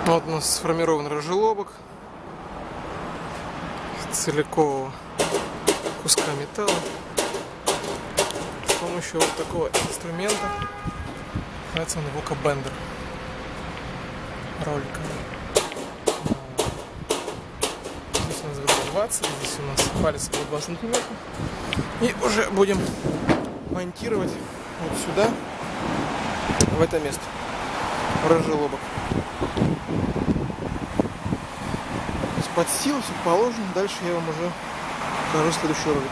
Вот у нас сформирован разжелобок целикового куска металла с помощью вот такого инструмента. Называется он вокабендер. Роликовый. Здесь у нас 20, здесь у нас палец по 2 сантиметра. И уже будем монтировать вот сюда, в это место, в разжелобок. Под силу все положено. Дальше я вам уже покажу следующий ролик.